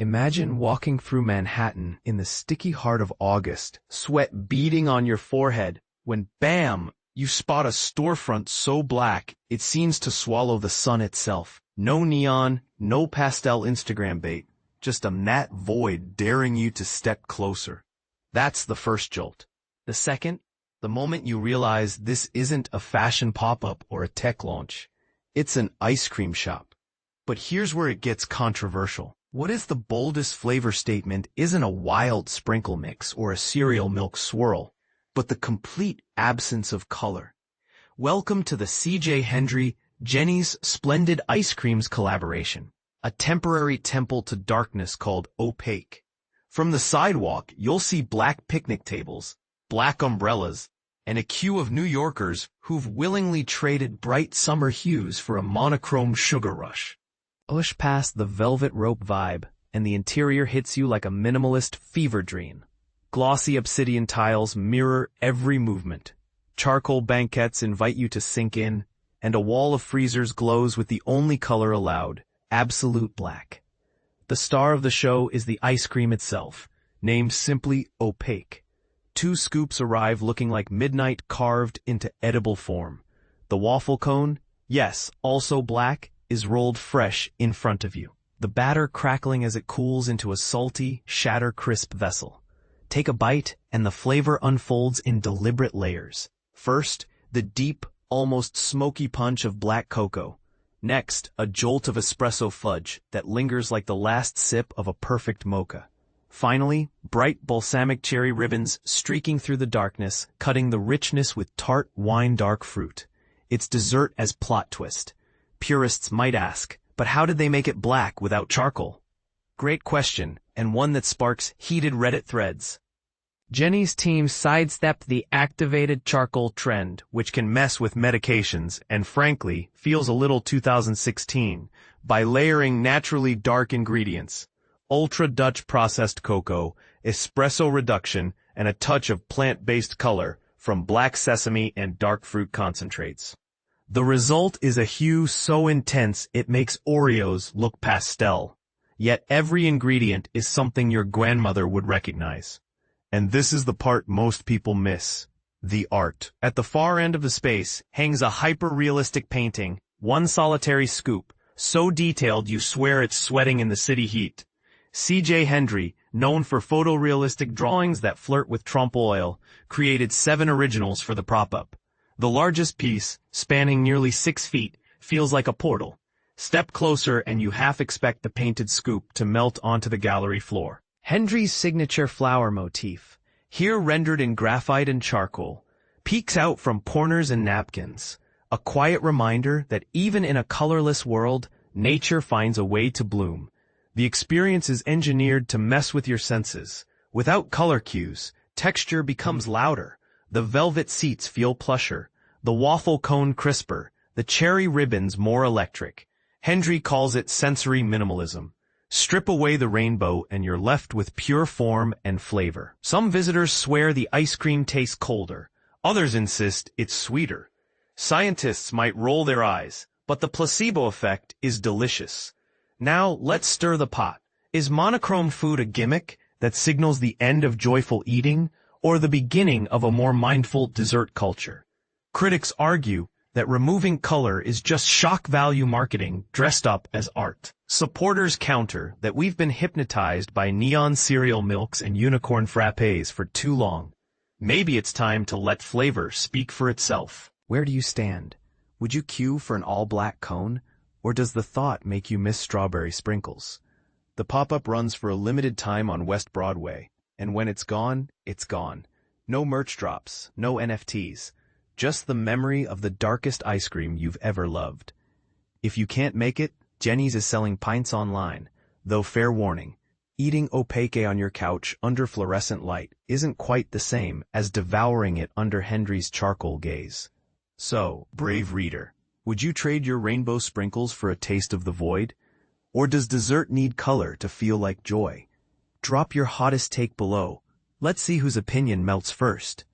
Imagine walking through Manhattan in the sticky heart of August, sweat beading on your forehead, when bam, you spot a storefront so black it seems to swallow the sun itself. No neon, no pastel Instagram bait, just a matte void daring you to step closer. That's the first jolt. The second, the moment you realize this isn't a fashion pop-up or a tech launch. It's an ice cream shop. But here's where it gets controversial. What if the boldest flavor statement isn't a wild sprinkle mix or a cereal milk swirl, but the complete absence of color? Welcome to the Hendry, Jeni's Splendid Ice Creams collaboration, a temporary temple to darkness called OPAQUE. From the sidewalk, you'll see black picnic tables, black umbrellas, and a queue of New Yorkers who've willingly traded bright summer hues for a monochrome sugar rush. Push past the velvet rope vibe, and the interior hits you like a minimalist fever dream. Glossy obsidian tiles mirror every movement. Charcoal banquettes invite you to sink in, and a wall of freezers glows with the only color allowed, absolute black. The star of the show is the ice cream itself, named simply OPAQUE. 2 scoops arrive looking like midnight carved into edible form. The waffle cone, yes, also black, is rolled fresh in front of you, the batter crackling as it cools into a salty, shatter-crisp vessel. Take a bite, and the flavor unfolds in deliberate layers. First, the deep, almost smoky punch of black cocoa. Next, a jolt of espresso fudge that lingers like the last sip of a perfect mocha. Finally, bright balsamic cherry ribbons streaking through the darkness, cutting the richness with tart wine-dark fruit. It's dessert as plot twist. Purists might ask, but how did they make it black without charcoal? Great question, and one that sparks heated Reddit threads. Jeni's team sidestepped the activated charcoal trend, which can mess with medications and frankly feels a little 2016, by layering naturally dark ingredients, ultra-Dutch processed cocoa, espresso reduction, and a touch of plant-based color from black sesame and dark fruit concentrates. The result is a hue so intense it makes Oreos look pastel. Yet every ingredient is something your grandmother would recognize. And this is the part most people miss. The art. At the far end of the space hangs a hyper-realistic painting, one solitary scoop, so detailed you swear it's sweating in the city heat. Hendry, known for photorealistic drawings that flirt with Trump oil, created 7 originals for the prop-up. The largest piece, spanning nearly 6 feet, feels like a portal. Step closer and you half expect the painted scoop to melt onto the gallery floor. Hendry's signature flower motif, here rendered in graphite and charcoal, peeks out from corners and napkins, a quiet reminder that even in a colorless world, nature finds a way to bloom. The experience is engineered to mess with your senses. Without color cues, texture becomes louder. The velvet seats feel plusher, the waffle cone crisper, the cherry ribbons more electric. Hendry calls it sensory minimalism. Strip away the rainbow and you're left with pure form and flavor. Some visitors swear the ice cream tastes colder. Others insist it's sweeter. Scientists might roll their eyes, but the placebo effect is delicious. Now let's stir the pot. Is monochrome food a gimmick that signals the end of joyful eating, or the beginning of a more mindful dessert culture? Critics argue that removing color is just shock value marketing dressed up as art. Supporters counter that we've been hypnotized by neon cereal milks and unicorn frappes for too long. Maybe it's time to let flavor speak for itself. Where do you stand? Would you queue for an all-black cone, or does the thought make you miss strawberry sprinkles? The pop-up runs for a limited time on West Broadway. And when it's gone, it's gone. No merch drops, no NFTs, just the memory of the darkest ice cream you've ever loved. If you can't make it, Jeni's is selling pints online, though fair warning, eating OPAQUE on your couch under fluorescent light isn't quite the same as devouring it under Hendry's charcoal gaze. So, brave reader, would you trade your rainbow sprinkles for a taste of the void? Or does dessert need color to feel like joy? Drop your hottest take below. Let's see whose opinion melts first.